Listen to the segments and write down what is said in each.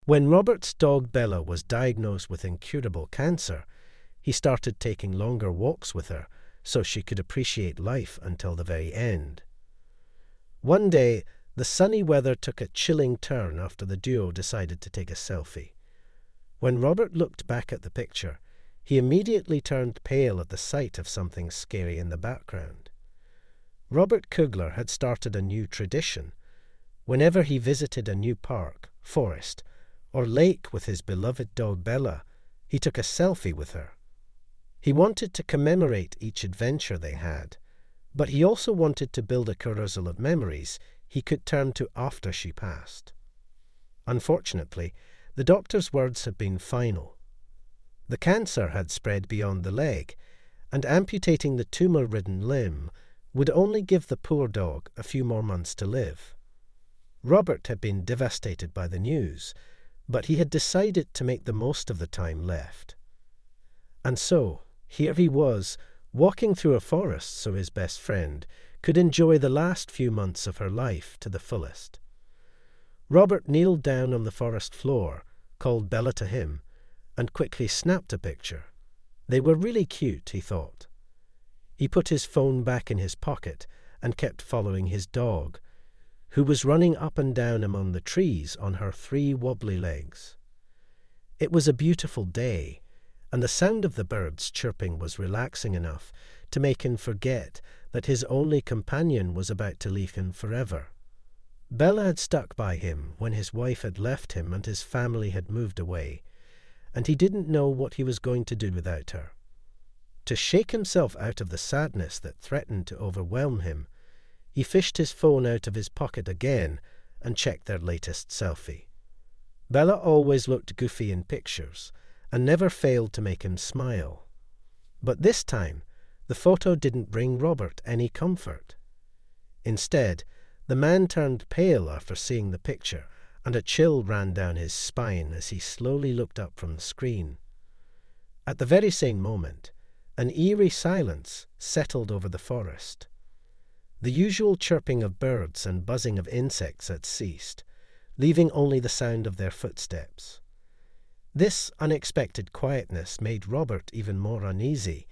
When Robert's dog Bella was diagnosed with incurable cancer, he started taking longer walks with her so she could appreciate life until the very end. One day, the sunny weather took a chilling turn after the duo decided to take a selfie. When Robert looked back at the picture, he immediately turned pale at the sight of something scary in the background. Robert Kugler had started a new tradition. Whenever he visited a new park, forest, or lake with his beloved dog Bella, he took a selfie with her. He wanted to commemorate each adventure they had, but he also wanted to build a carousel of memories he could turn to after she passed. Unfortunately, the doctor's words had been final. The cancer had spread beyond the leg, and amputating the tumor-ridden limb would only give the poor dog a few more months to live. Robert had been devastated by the news, but he had decided to make the most of the time left. And so, here he was, walking through a forest so his best friend could enjoy the last few months of her life to the fullest. Robert kneeled down on the forest floor, called Bella to him, and quickly snapped a picture. They were really cute, he thought. He put his phone back in his pocket and kept following his dog, who was running up and down among the trees on her 3 wobbly legs. It was a beautiful day, and the sound of the birds chirping was relaxing enough to make him forget that his only companion was about to leave him forever. Bella had stuck by him when his wife had left him and his family had moved away, and he didn't know what he was going to do without her. To shake himself out of the sadness that threatened to overwhelm him, he fished his phone out of his pocket again and checked their latest selfie. Bella always looked goofy in pictures and never failed to make him smile. But this time, the photo didn't bring Robert any comfort. Instead, the man turned pale after seeing the picture, and a chill ran down his spine as he slowly looked up from the screen. At the very same moment, an eerie silence settled over the forest. The usual chirping of birds and buzzing of insects had ceased, leaving only the sound of their footsteps. This unexpected quietness made Robert even more uneasy,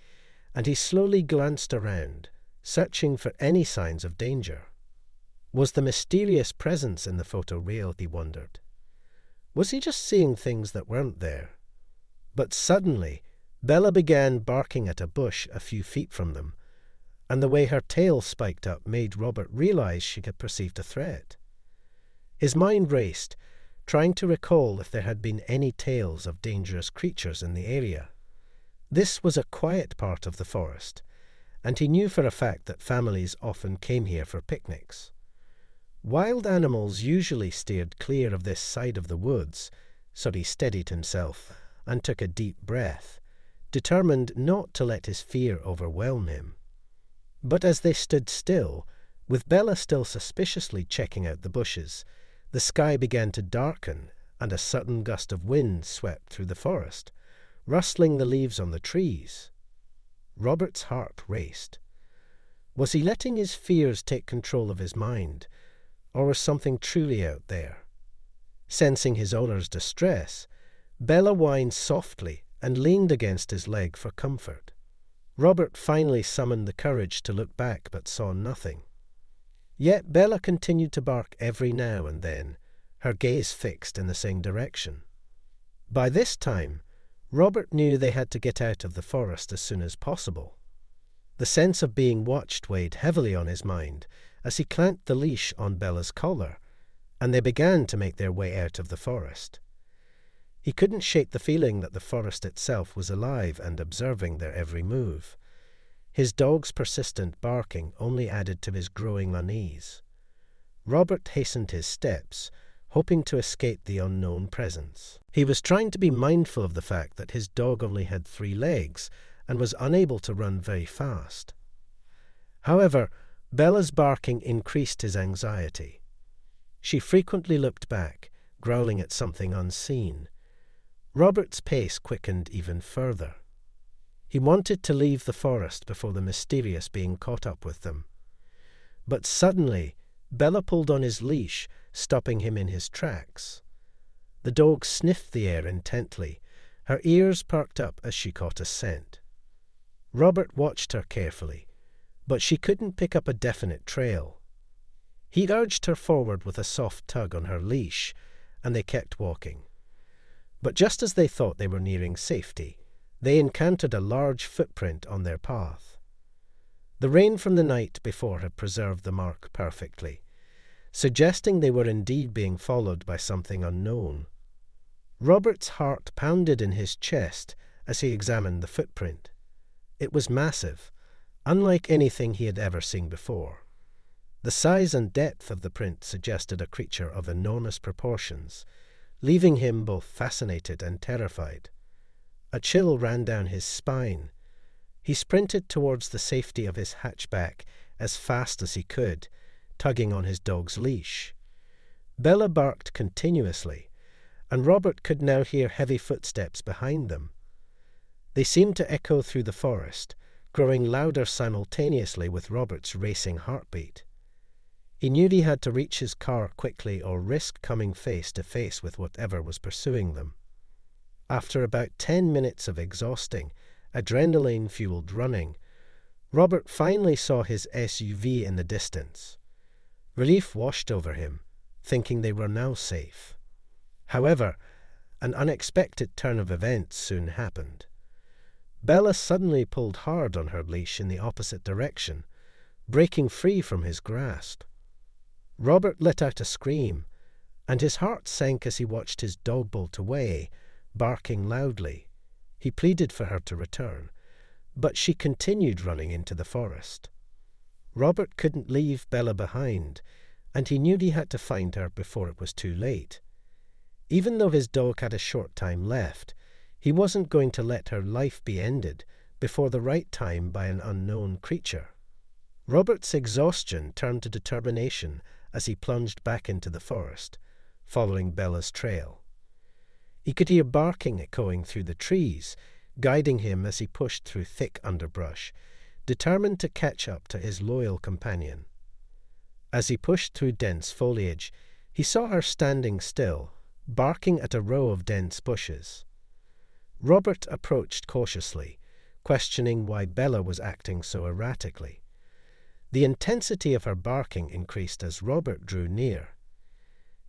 and he slowly glanced around, searching for any signs of danger. Was the mysterious presence in the photo real, he wondered? Was he just seeing things that weren't there? But suddenly, Bella began barking at a bush a few feet from them, and the way her tail spiked up made Robert realize she had perceived a threat. His mind raced, trying to recall if there had been any tales of dangerous creatures in the area. This was a quiet part of the forest, and he knew for a fact that families often came here for picnics. Wild animals usually steered clear of this side of the woods, so he steadied himself and took a deep breath, determined not to let his fear overwhelm him. But as they stood still, with Bella still suspiciously checking out the bushes, the sky began to darken and a sudden gust of wind swept through the forest, rustling the leaves on the trees. Robert's heart raced. Was he letting his fears take control of his mind, or was something truly out there? Sensing his owner's distress, Bella whined softly and leaned against his leg for comfort. Robert finally summoned the courage to look back but saw nothing. Yet Bella continued to bark every now and then, her gaze fixed in the same direction. By this time, Robert knew they had to get out of the forest as soon as possible. The sense of being watched weighed heavily on his mind as he clamped the leash on Bella's collar, and they began to make their way out of the forest. He couldn't shake the feeling that the forest itself was alive and observing their every move. His dog's persistent barking only added to his growing unease. Robert hastened his steps, hoping to escape the unknown presence. He was trying to be mindful of the fact that his dog only had 3 legs and was unable to run very fast. However, Bella's barking increased his anxiety. She frequently looked back, growling at something unseen. Robert's pace quickened even further. He wanted to leave the forest before the mysterious being caught up with them. But suddenly, Bella pulled on his leash, stopping him in his tracks. The dog sniffed the air intently, her ears perked up as she caught a scent. Robert watched her carefully, but she couldn't pick up a definite trail. He urged her forward with a soft tug on her leash, and they kept walking. But just as they thought they were nearing safety, they encountered a large footprint on their path. The rain from the night before had preserved the mark perfectly, suggesting they were indeed being followed by something unknown. Robert's heart pounded in his chest as he examined the footprint. It was massive, unlike anything he had ever seen before. The size and depth of the print suggested a creature of enormous proportions, leaving him both fascinated and terrified. A chill ran down his spine. He sprinted towards the safety of his hatchback as fast as he could, tugging on his dog's leash. Bella barked continuously, and Robert could now hear heavy footsteps behind them. They seemed to echo through the forest, growing louder simultaneously with Robert's racing heartbeat. He knew he had to reach his car quickly or risk coming face to face with whatever was pursuing them. After about 10 minutes of exhausting, adrenaline-fueled running, Robert finally saw his SUV in the distance. Relief washed over him, thinking they were now safe. However, an unexpected turn of events soon happened. Bella suddenly pulled hard on her leash in the opposite direction, breaking free from his grasp. Robert let out a scream, and his heart sank as he watched his dog bolt away, barking loudly. He pleaded for her to return, but she continued running into the forest. Robert couldn't leave Bella behind, and he knew he had to find her before it was too late. Even though his dog had a short time left, he wasn't going to let her life be ended before the right time by an unknown creature. Robert's exhaustion turned to determination as he plunged back into the forest, following Bella's trail. He could hear barking echoing through the trees, guiding him as he pushed through thick underbrush, determined to catch up to his loyal companion. As he pushed through dense foliage, he saw her standing still, barking at a row of dense bushes. Robert approached cautiously, questioning why Bella was acting so erratically. The intensity of her barking increased as Robert drew near.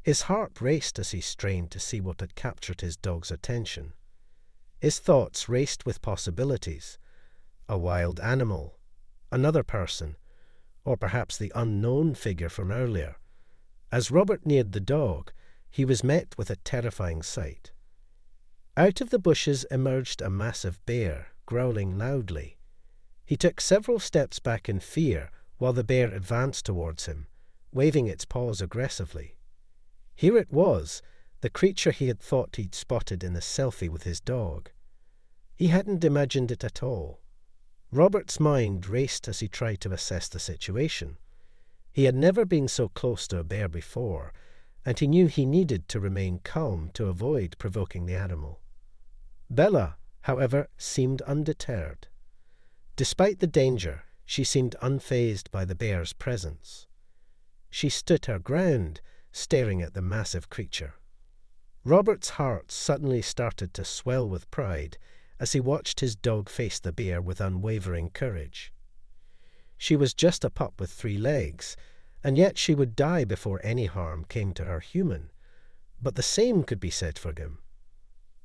His heart raced as he strained to see what had captured his dog's attention. His thoughts raced with possibilities. A wild animal, another person, or perhaps the unknown figure from earlier. As Robert neared the dog, he was met with a terrifying sight. Out of the bushes emerged a massive bear, growling loudly. He took several steps back in fear while the bear advanced towards him, waving its paws aggressively. Here it was, the creature he had thought he'd spotted in the selfie with his dog. He hadn't imagined it at all. Robert's mind raced as he tried to assess the situation. He had never been so close to a bear before, and he knew he needed to remain calm to avoid provoking the animal. Bella, however, seemed undeterred. Despite the danger, she seemed unfazed by the bear's presence. She stood her ground, staring at the massive creature. Robert's heart suddenly started to swell with pride as he watched his dog face the bear with unwavering courage. She was just a pup with 3 legs, and yet she would die before any harm came to her human. But the same could be said for him.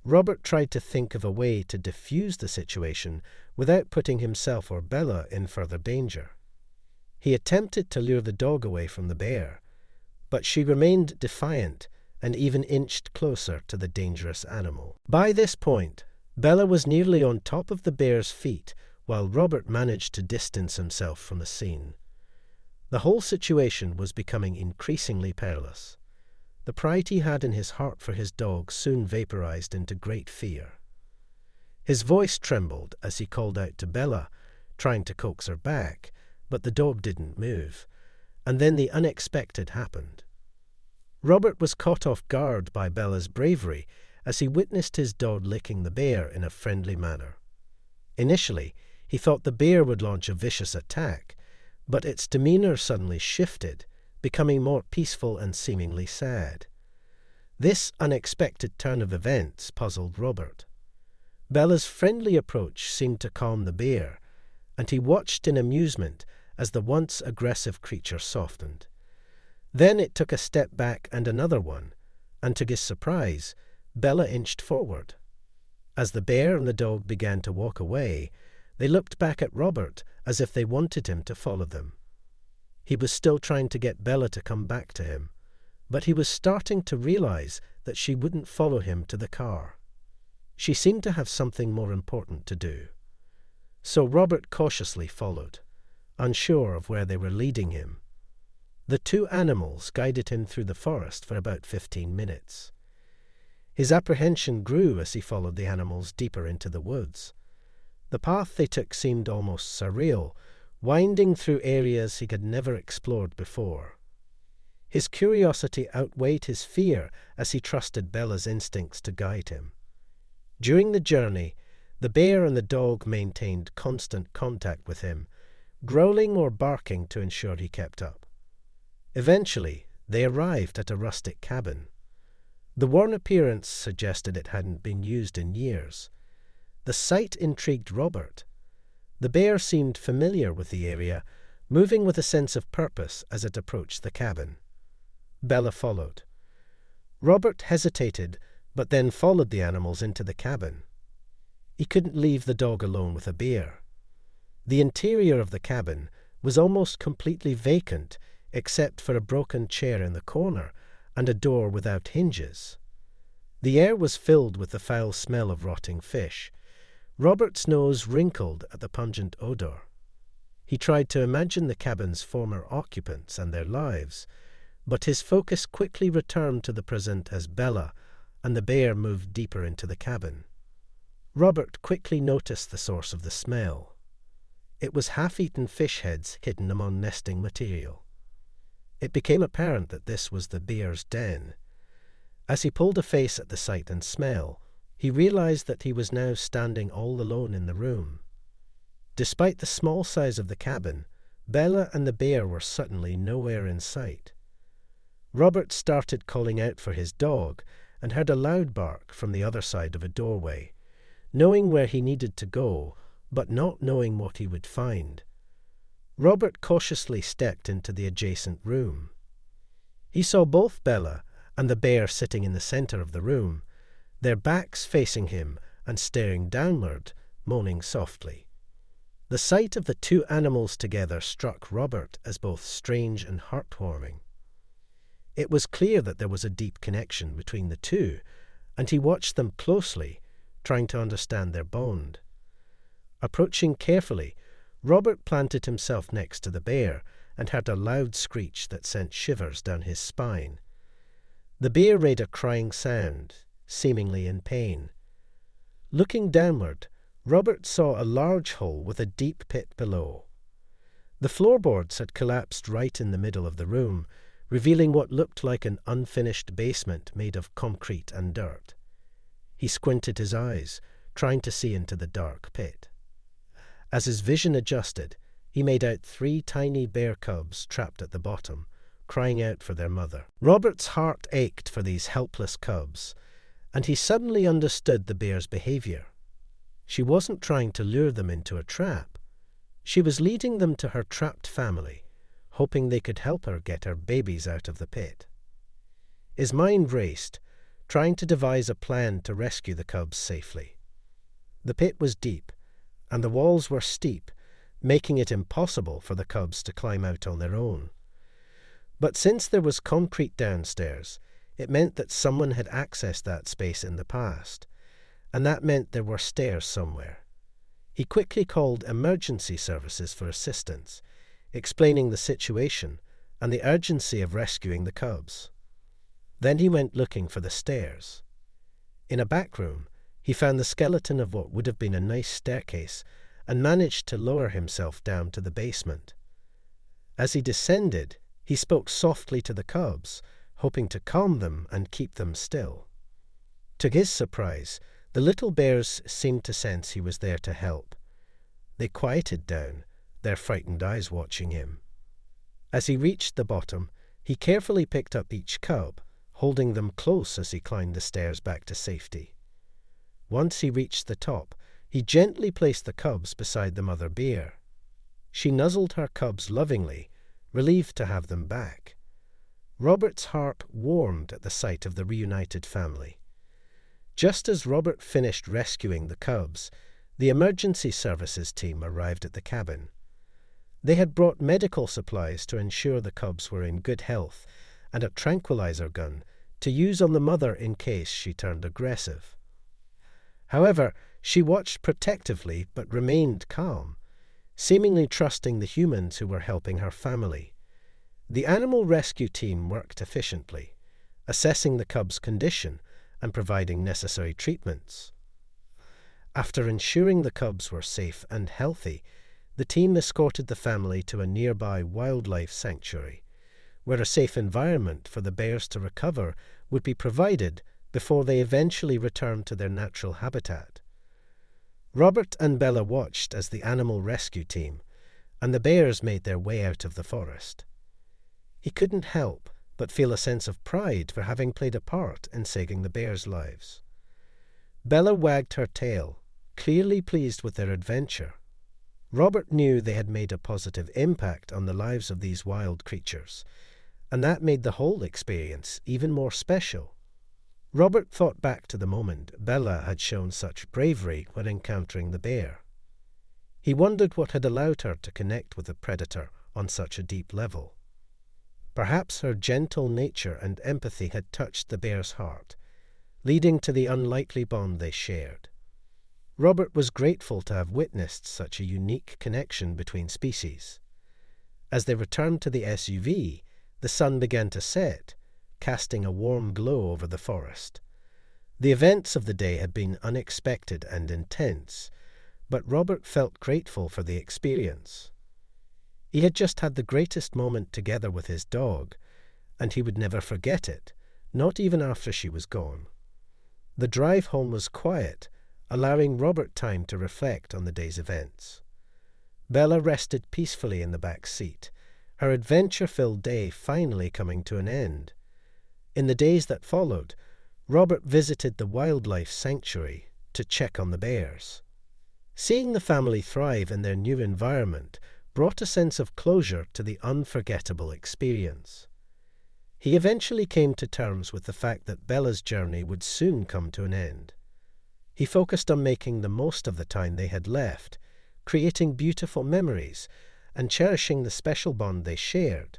Robert tried to think of a way to defuse the situation without putting himself or Bella in further danger. He attempted to lure the dog away from the bear, but she remained defiant and even inched closer to the dangerous animal. By this point, Bella was nearly on top of the bear's feet, while Robert managed to distance himself from the scene. The whole situation was becoming increasingly perilous. The pride he had in his heart for his dog soon vaporized into great fear. His voice trembled as he called out to Bella, trying to coax her back, but the dog didn't move, and then the unexpected happened. Robert was caught off guard by Bella's bravery as he witnessed his dog licking the bear in a friendly manner. Initially, he thought the bear would launch a vicious attack, but its demeanor suddenly shifted, becoming more peaceful and seemingly sad. This unexpected turn of events puzzled Robert. Bella's friendly approach seemed to calm the bear, and he watched in amusement as the once aggressive creature softened. Then it took a step back and another one, and to his surprise, Bella inched forward. As the bear and the dog began to walk away, they looked back at Robert as if they wanted him to follow them. He was still trying to get Bella to come back to him, but he was starting to realize that she wouldn't follow him to the car. She seemed to have something more important to do. So Robert cautiously followed, unsure of where they were leading him. The two animals guided him through the forest for about 15 minutes. His apprehension grew as he followed the animals deeper into the woods. The path they took seemed almost surreal, winding through areas he had never explored before. His curiosity outweighed his fear as he trusted Bella's instincts to guide him. During the journey, the bear and the dog maintained constant contact with him, growling or barking to ensure he kept up. Eventually, they arrived at a rustic cabin. The worn appearance suggested it hadn't been used in years. The sight intrigued Robert. The bear seemed familiar with the area, moving with a sense of purpose as it approached the cabin. Bella followed. Robert hesitated, but then followed the animals into the cabin. He couldn't leave the dog alone with a bear. The interior of the cabin was almost completely vacant, except for a broken chair in the corner and a door without hinges. The air was filled with the foul smell of rotting fish. Robert's nose wrinkled at the pungent odor. He tried to imagine the cabin's former occupants and their lives, but his focus quickly returned to the present as Bella and the bear moved deeper into the cabin. Robert quickly noticed the source of the smell. It was half-eaten fish heads hidden among nesting material. It became apparent that this was the bear's den. As he pulled a face at the sight and smell, he realized that he was now standing all alone in the room. Despite the small size of the cabin, Bella and the bear were suddenly nowhere in sight. Robert started calling out for his dog and heard a loud bark from the other side of a doorway, knowing where he needed to go, but not knowing what he would find. Robert cautiously stepped into the adjacent room. He saw both Bella and the bear sitting in the center of the room, their backs facing him and staring downward, moaning softly. The sight of the two animals together struck Robert as both strange and heartwarming. It was clear that there was a deep connection between the two, and he watched them closely, trying to understand their bond. Approaching carefully, Robert planted himself next to the bear and heard a loud screech that sent shivers down his spine. The bear made a crying sound, seemingly in pain. Looking downward, Robert saw a large hole with a deep pit below. The floorboards had collapsed right in the middle of the room, revealing what looked like an unfinished basement made of concrete and dirt. He squinted his eyes, trying to see into the dark pit. As his vision adjusted, he made out 3 tiny bear cubs trapped at the bottom, crying out for their mother. Robert's heart ached for these helpless cubs, and he suddenly understood the bear's behavior. She wasn't trying to lure them into a trap. She was leading them to her trapped family, hoping they could help her get her babies out of the pit. His mind raced, trying to devise a plan to rescue the cubs safely. The pit was deep, and the walls were steep, making it impossible for the cubs to climb out on their own. But since there was concrete downstairs, it meant that someone had accessed that space in the past, and that meant there were stairs somewhere. He quickly called emergency services for assistance, explaining the situation and the urgency of rescuing the cubs. Then he went looking for the stairs. In a back room, he found the skeleton of what would have been a nice staircase and managed to lower himself down to the basement. As he descended, he spoke softly to the cubs, hoping to calm them and keep them still. To his surprise, the little bears seemed to sense he was there to help. They quieted down, their frightened eyes watching him. As he reached the bottom, he carefully picked up each cub, holding them close as he climbed the stairs back to safety. Once he reached the top, he gently placed the cubs beside the mother bear. She nuzzled her cubs lovingly, relieved to have them back. Robert's heart warmed at the sight of the reunited family. Just as Robert finished rescuing the cubs, the emergency services team arrived at the cabin. They had brought medical supplies to ensure the cubs were in good health and a tranquilizer gun to use on the mother in case she turned aggressive. However, she watched protectively but remained calm, seemingly trusting the humans who were helping her family. The animal rescue team worked efficiently, assessing the cubs' condition and providing necessary treatments. After ensuring the cubs were safe and healthy, the team escorted the family to a nearby wildlife sanctuary, where a safe environment for the bears to recover would be provided before they eventually returned to their natural habitat. Robert and Bella watched as the animal rescue team and the bears made their way out of the forest. He couldn't help but feel a sense of pride for having played a part in saving the bears' lives. Bella wagged her tail, clearly pleased with their adventure. Robert knew they had made a positive impact on the lives of these wild creatures, and that made the whole experience even more special. Robert thought back to the moment Bella had shown such bravery when encountering the bear. He wondered what had allowed her to connect with the predator on such a deep level. Perhaps her gentle nature and empathy had touched the bear's heart, leading to the unlikely bond they shared. Robert was grateful to have witnessed such a unique connection between species. As they returned to the SUV, the sun began to set, casting a warm glow over the forest. The events of the day had been unexpected and intense, but Robert felt grateful for the experience. He had just had the greatest moment together with his dog, and he would never forget it, not even after she was gone. The drive home was quiet, allowing Robert time to reflect on the day's events. Bella rested peacefully in the back seat, her adventure-filled day finally coming to an end. In the days that followed, Robert visited the wildlife sanctuary to check on the bears. Seeing the family thrive in their new environment brought a sense of closure to the unforgettable experience. He eventually came to terms with the fact that Bella's journey would soon come to an end. He focused on making the most of the time they had left, creating beautiful memories, and cherishing the special bond they shared.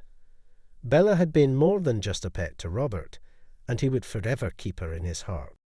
Bella had been more than just a pet to Robert, and he would forever keep her in his heart.